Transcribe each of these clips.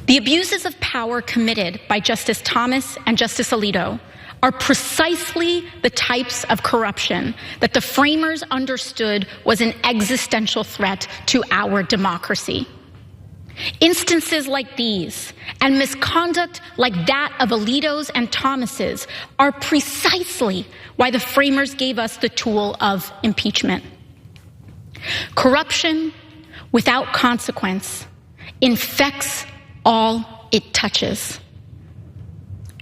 The abuses of power committed by Justice Thomas and Justice Alito are precisely the types of corruption that the framers understood was an existential threat to our democracy. Instances like these and misconduct like that of Alito's and Thomas's are precisely why the framers gave us the tool of impeachment. Corruption without consequence infects all it touches.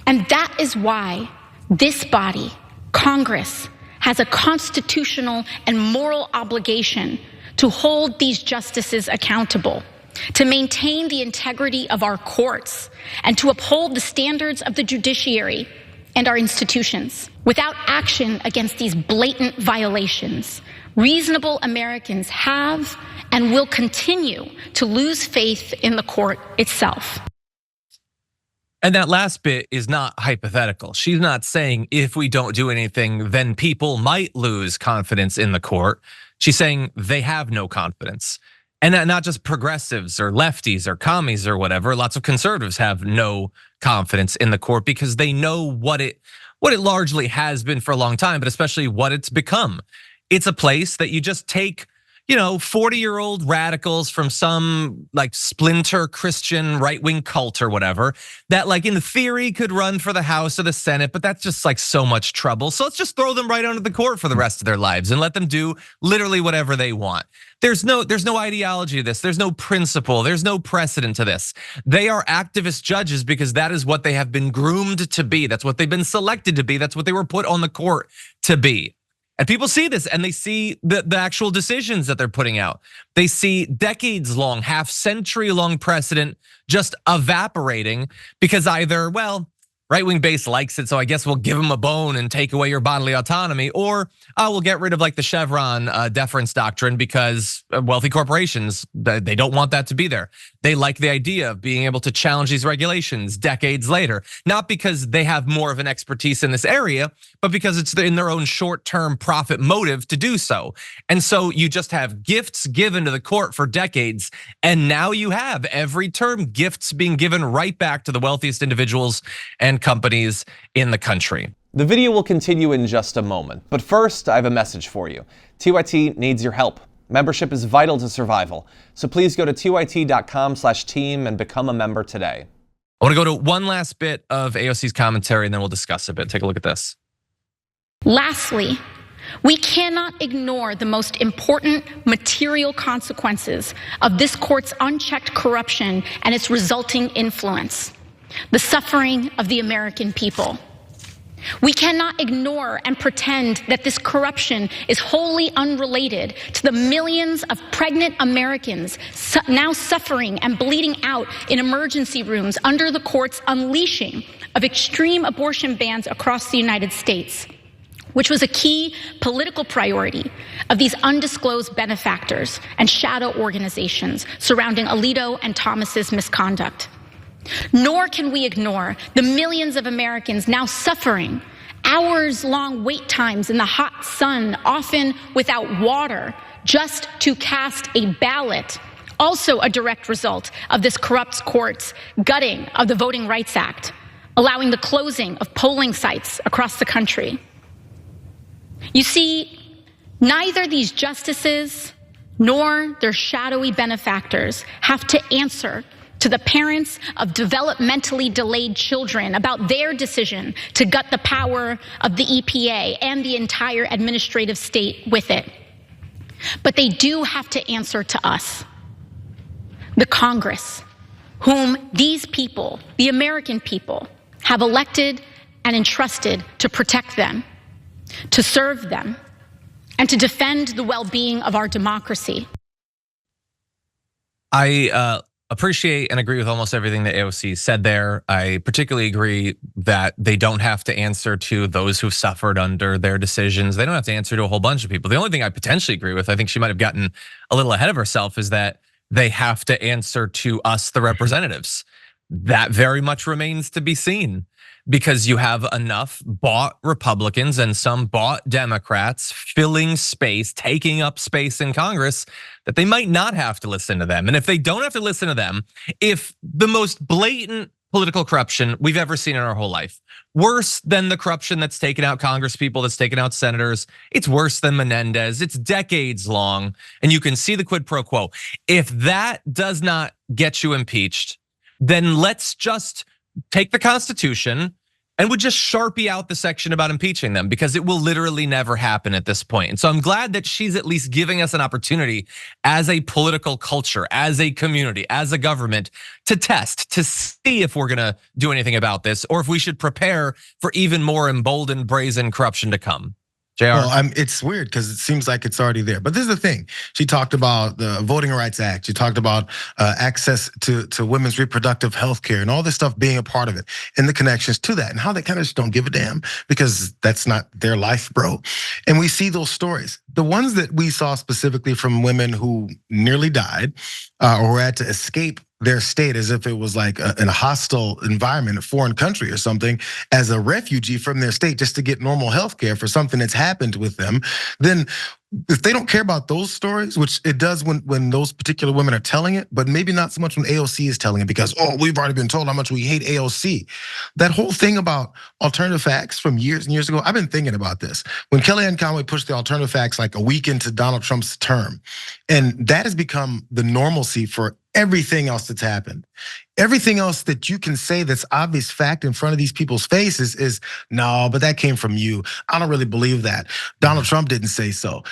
And that is why this body, Congress, has a constitutional and moral obligation to hold these justices accountable, to maintain the integrity of our courts, and to uphold the standards of the judiciary and our institutions. Without action against these blatant violations, reasonable Americans have and will continue to lose faith in the court itself. And that last bit is not hypothetical. She's not saying if we don't do anything, then people might lose confidence in the court. She's saying they have no confidence. And not just progressives or lefties or commies or whatever. Lots of conservatives have no confidence in the court because they know what it largely has been for a long time, but especially what it's become. It's a place that you just take 40-year-old radicals from some like splinter Christian right-wing cult or whatever that like in theory could run for the House or the Senate, but that's just like so much trouble. So let's just throw them right onto the court for the rest of their lives and let them do literally whatever they want. There's no ideology to this. There's no principle. There's no precedent to this. They are activist judges because that is what they have been groomed to be. That's what they've been selected to be. That's what they were put on the court to be. And people see this and they see the actual decisions that they're putting out. They see decades-long, half-century-long precedent just evaporating because either, well, right-wing base likes it, so I guess we'll give them a bone and take away your bodily autonomy, or we'll get rid of like the Chevron deference doctrine because wealthy corporations, they don't want that to be there. They like the idea of being able to challenge these regulations decades later, not because they have more of an expertise in this area, but because it's in their own short-term profit motive to do so. And so you just have gifts given to the court for decades, and now you have every term gifts being given right back to the wealthiest individuals and companies in the country. The video will continue in just a moment, but first I have a message for you. TYT needs your help. Membership is vital to survival, so please go to tyt.com/team and become a member today. I want to go to one last bit of AOC's commentary and then we'll discuss a bit. Take a look at this. Lastly, we cannot ignore the most important material consequences of this court's unchecked corruption and its resulting influence: the suffering of the American people. We cannot ignore and pretend that this corruption is wholly unrelated to the millions of pregnant Americans now suffering and bleeding out in emergency rooms under the court's unleashing of extreme abortion bans across the United States, which was a key political priority of these undisclosed benefactors and shadow organizations surrounding Alito and Thomas's misconduct. Nor can we ignore the millions of Americans now suffering hours-long wait times in the hot sun, often without water, just to cast a ballot, also a direct result of this corrupt court's gutting of the Voting Rights Act, allowing the closing of polling sites across the country. You see, neither these justices nor their shadowy benefactors have to answer to the parents of developmentally delayed children about their decision to gut the power of the EPA and the entire administrative state with it. But they do have to answer to us, the Congress, whom these people, the American people, have elected and entrusted to protect them, to serve them, and to defend the well-being of our democracy. I appreciate and agree with almost everything that AOC said there. I particularly agree that they don't have to answer to those who've suffered under their decisions. They don't have to answer to a whole bunch of people. The only thing I potentially agree with, I think she might have gotten a little ahead of herself, is that they have to answer to us, the representatives. That very much remains to be seen, because you have enough bought Republicans and some bought Democrats filling space, taking up space in Congress, that they might not have to listen to them. And if they don't have to listen to them, if the most blatant political corruption we've ever seen in our whole life, worse than the corruption that's taken out Congress people, that's taken out senators, it's worse than Menendez, it's decades long, and you can see the quid pro quo. If that does not get you impeached, then let's just take the Constitution and would just Sharpie out the section about impeaching them, because it will literally never happen at this point. And so I'm glad that she's at least giving us an opportunity as a political culture, as a community, as a government, to test, to see if we're gonna do anything about this, or if we should prepare for even more emboldened, brazen corruption to come. JR? Well, it's weird because it seems like it's already there. But this is the thing. She talked about the Voting Rights Act. She talked about access to women's reproductive health care and all this stuff being a part of it, and the connections to that, and how they kind of just don't give a damn because that's not their life, bro. And we see those stories. The ones that we saw specifically from women who nearly died or had to escape their state as if it was like in a hostile environment, a foreign country or something, as a refugee from their state just to get normal health care for something that's happened with them, then if they don't care about those stories, which it does when those particular women are telling it, but maybe not so much when AOC is telling it, because, oh, we've already been told how much we hate AOC. That whole thing about alternative facts from years and years ago, I've been thinking about this. When Kellyanne Conway pushed the alternative facts like a week into Donald Trump's term, and that has become the normalcy for everything else that's happened. Everything else that you can say that's obvious fact in front of these people's faces is, no, but that came from you. I don't really believe that. Donald Trump didn't say so.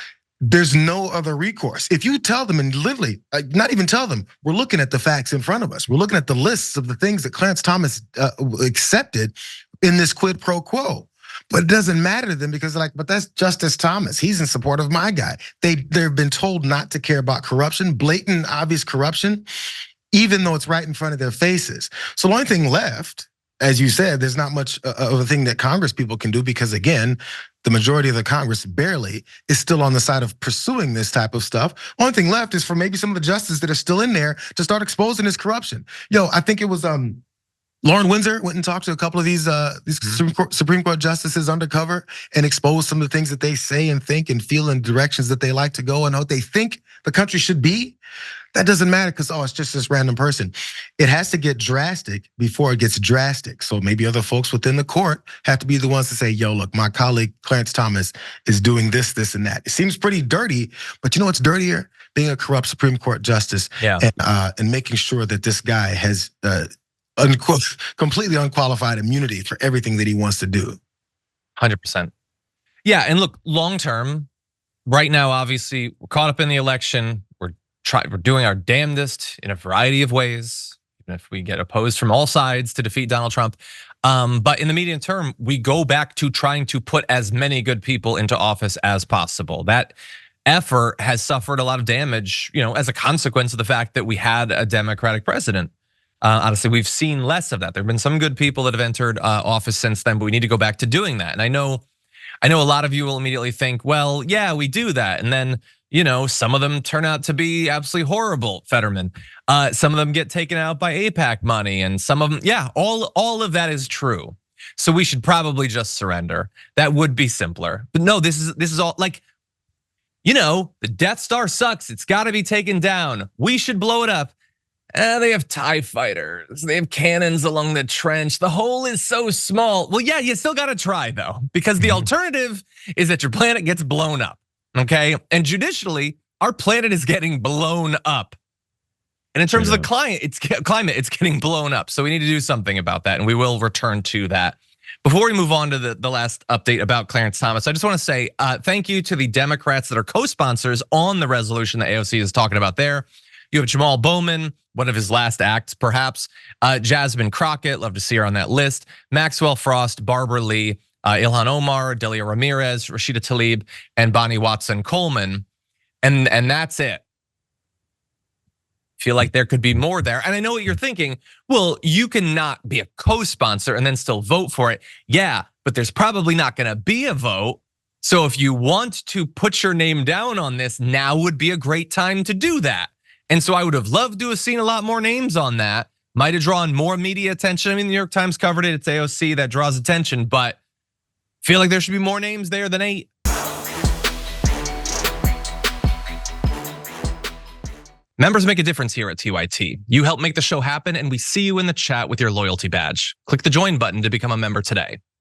There's no other recourse. If you tell them, and literally, not even tell them, we're looking at the facts in front of us. We're looking at the lists of the things that Clarence Thomas accepted in this quid pro quo. But it doesn't matter to them because they're like, but that's Justice Thomas. He's in support of my guy. They've been told not to care about corruption, blatant, obvious corruption, even though it's right in front of their faces. So the only thing left, as you said, there's not much of a thing that Congress people can do because, again, the majority of the Congress barely is still on the side of pursuing this type of stuff. Only thing left is for maybe some of the justices that are still in there to start exposing this corruption. Yo, I think it was Lauren Windsor went and talked to a couple of these Supreme Court justices undercover and exposed some of the things that they say and think and feel in directions that they like to go and what they think the country should be. That doesn't matter because, oh, it's just this random person. It has to get drastic before it gets drastic. So maybe other folks within the court have to be the ones to say, yo, look, my colleague Clarence Thomas is doing this, this, and that. It seems pretty dirty, but you know what's dirtier? Being a corrupt Supreme Court justice and making sure that this guy has completely unqualified immunity for everything that he wants to do. 100%. Yeah, and look, long term, right now, obviously, we're caught up in the election. We're doing our damnedest in a variety of ways, even if we get opposed from all sides to defeat Donald Trump. But in the medium term, we go back to trying to put as many good people into office as possible. That effort has suffered a lot of damage, as a consequence of the fact that we had a Democratic president. Honestly, we've seen less of that. There have been some good people that have entered office since then, but we need to go back to doing that. And I know a lot of you will immediately think, well, yeah, we do that. And then, some of them turn out to be absolutely horrible, Fetterman. Some of them get taken out by AIPAC money, and some of them, yeah, all of that is true. So we should probably just surrender. That would be simpler. But no, this is all like, the Death Star sucks. It's got to be taken down. We should blow it up. They have TIE fighters. They have cannons along the trench. The hole is so small. Well, yeah, you still got to try though, because the alternative is that your planet gets blown up. Okay, and judicially, our planet is getting blown up. And in terms of the climate, it's getting blown up. So we need to do something about that, and we will return to that. Before we move on to the last update about Clarence Thomas, I just want to say thank you to the Democrats that are co-sponsors on the resolution that AOC is talking about there. You have Jamal Bowman, one of his last acts, perhaps. Jasmine Crockett, love to see her on that list. Maxwell Frost, Barbara Lee, Ilhan Omar, Delia Ramirez, Rashida Tlaib, and Bonnie Watson Coleman. And that's it. Feel like there could be more there. And I know what you're thinking. Well, you cannot be a co-sponsor and then still vote for it. Yeah, but there's probably not gonna be a vote. So if you want to put your name down on this, now would be a great time to do that. And so I would have loved to have seen a lot more names on that. Might have drawn more media attention. I mean, the New York Times covered it. It's AOC that draws attention, but feel like there should be more names there than 8. Members make a difference here at TYT. You help make the show happen, and we see you in the chat with your loyalty badge. Click the join button to become a member today.